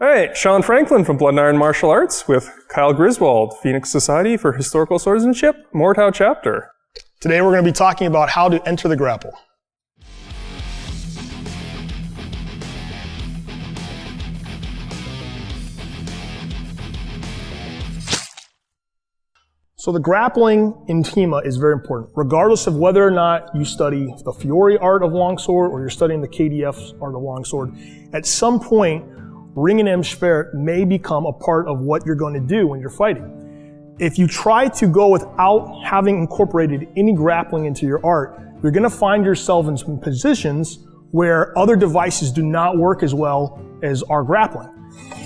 Hey, Sean Franklin from Blood and Iron Martial Arts with Kyle Griswold, Phoenix Society for Historical Swordsmanship, Mortau Chapter. Today we're going to be talking about how to enter the grapple. So the grappling in HEMA is very important, regardless of whether or not you study the Fiore art of longsword or you're studying the KDF art of longsword. At some point, Ringen im Schwert may become a part of what you're going to do when you're fighting. If you try to go without having incorporated any grappling into your art, you're going to find yourself in some positions where other devices do not work as well as our grappling.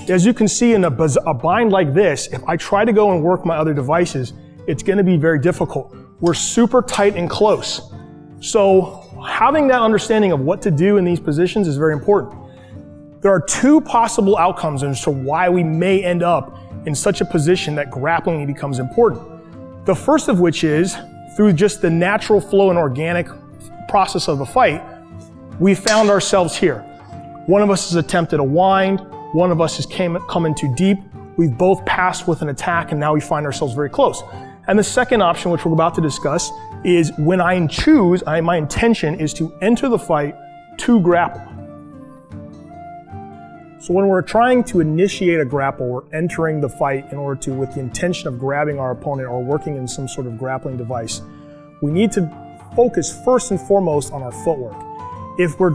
As you can see in a bind like this, if I try to go and work my other devices, it's going to be very difficult. We're super tight and close. So having that understanding of what to do in these positions is very important. There are two possible outcomes as to why we may end up in such a position that grappling becomes important. The first of which is, through just the natural flow and organic process of the fight, we found ourselves here. One of us has attempted a wind, one of us has come in too deep, we've both passed with an attack, and now we find ourselves very close. And the second option, which we're about to discuss, is when I choose, my intention is to enter the fight to grapple. So when we're trying to initiate a grapple, we're entering the fight in order to, with the intention of grabbing our opponent or working in some sort of grappling device, we need to focus first and foremost on our footwork. If we're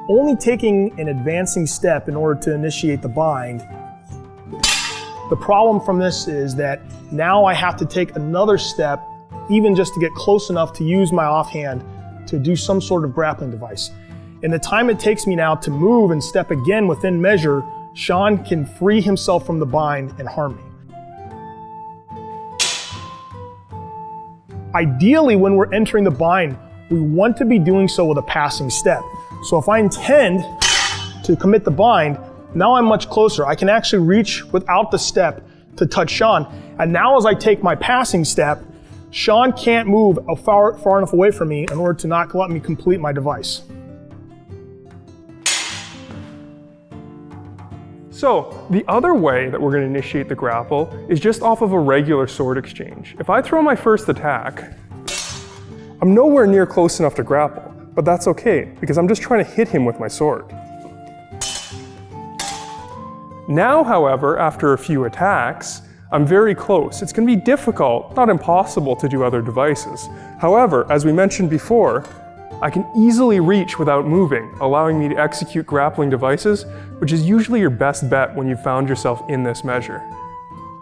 only taking an advancing step in order to initiate the bind, the problem from this is that now I have to take another step, even just to get close enough to use my offhand to do some sort of grappling device. In the time it takes me now to move and step again within measure, Sean can free himself from the bind and harm me. Ideally, when we're entering the bind, we want to be doing so with a passing step. So if I intend to commit the bind, now I'm much closer. I can actually reach without the step to touch Sean. And now as I take my passing step, Sean can't move far enough away from me in order to not let me complete my device. So, the other way that we're going to initiate the grapple is just off of a regular sword exchange. If I throw my first attack, I'm nowhere near close enough to grapple, but that's okay, because I'm just trying to hit him with my sword. Now, however, after a few attacks, I'm very close. It's going to be difficult, not impossible, to do other devices. However, as we mentioned before, I can easily reach without moving, allowing me to execute grappling devices, which is usually your best bet when you've found yourself in this measure.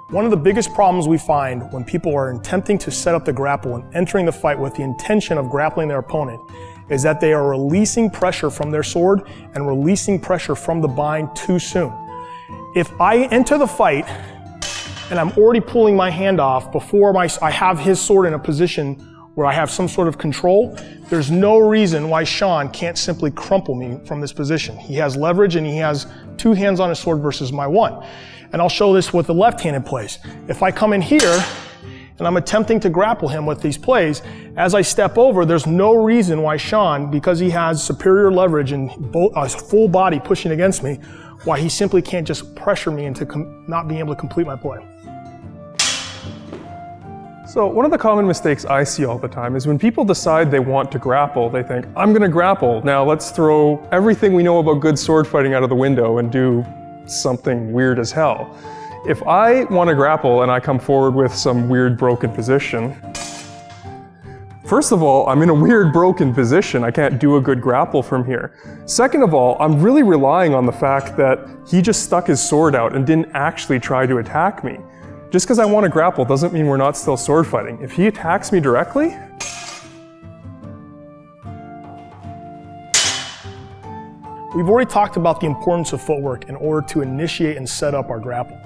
One of the biggest problems we find when people are attempting to set up the grapple and entering the fight with the intention of grappling their opponent is that they are releasing pressure from their sword and releasing pressure from the bind too soon. If I enter the fight and I'm already pulling my hand off before I have his sword in a position where I have some sort of control, there's no reason why Sean can't simply crumple me from this position. He has leverage and he has two hands on his sword versus my one. And I'll show this with the left-handed plays. If I come in here and I'm attempting to grapple him with these plays, as I step over, there's no reason why Sean, because he has superior leverage and his full body pushing against me, why he simply can't just pressure me into not being able to complete my play. So one of the common mistakes I see all the time is when people decide they want to grapple, they think, I'm going to grapple, now let's throw everything we know about good sword fighting out of the window and do something weird as hell. If I want to grapple and I come forward with some weird broken position, first of all, I'm in a weird broken position. I can't do a good grapple from here. Second of all, I'm really relying on the fact that he just stuck his sword out and didn't actually try to attack me. Just because I want to grapple doesn't mean we're not still sword fighting. If he attacks me directly, we've already talked about the importance of footwork in order to initiate and set up our grapple.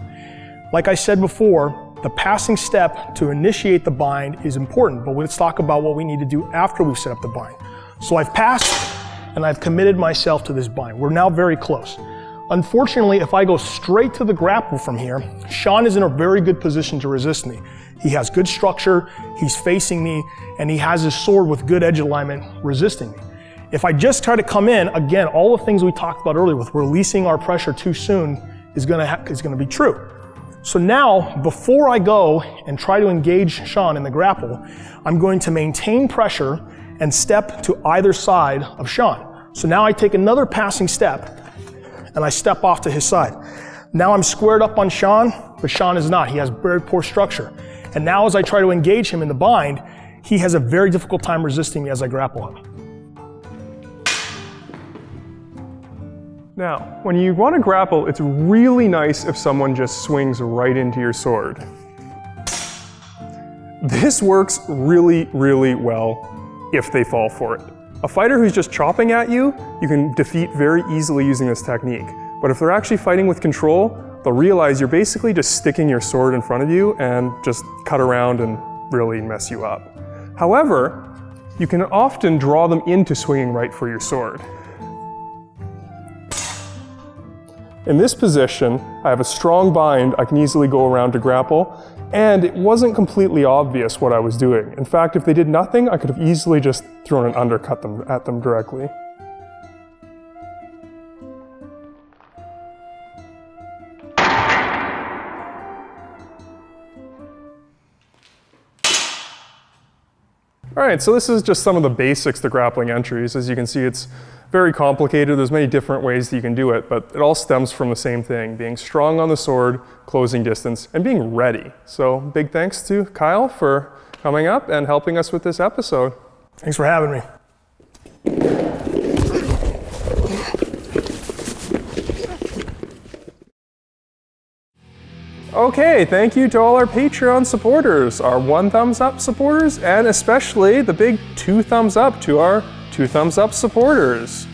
Like I said before, the passing step to initiate the bind is important, but let's talk about what we need to do after we've set up the bind. So I've passed and I've committed myself to this bind. We're now very close. Unfortunately, if I go straight to the grapple from here, Sean is in a very good position to resist me. He has good structure, he's facing me, and he has his sword with good edge alignment resisting me. If I just try to come in, again, all the things we talked about earlier with releasing our pressure too soon is gonna be true. So now, before I go and try to engage Sean in the grapple, I'm going to maintain pressure and step to either side of Sean. So now I take another passing step and I step off to his side. Now I'm squared up on Sean, but Sean is not. He has very poor structure. And now as I try to engage him in the bind, he has a very difficult time resisting me as I grapple him. Now, when you want to grapple, it's really nice if someone just swings right into your sword. This works really, really well if they fall for it. A fighter who's just chopping at you, you can defeat very easily using this technique. But if they're actually fighting with control, they'll realize you're basically just sticking your sword in front of you and just cut around and really mess you up. However, you can often draw them into swinging right for your sword. In this position, I have a strong bind, I can easily go around to grapple, and it wasn't completely obvious what I was doing. In fact, if they did nothing, I could have easily just thrown an undercut at them directly. All right, so this is just some of the basics to grappling entries. As you can see, it's very complicated. There's many different ways that you can do it, but it all stems from the same thing, being strong on the sword, closing distance, and being ready. So big thanks to Kyle for coming up and helping us with this episode. Thanks for having me. Okay, thank you to all our Patreon supporters, our 1 thumbs up supporters, and especially the big 2 thumbs up to our 2 thumbs up supporters.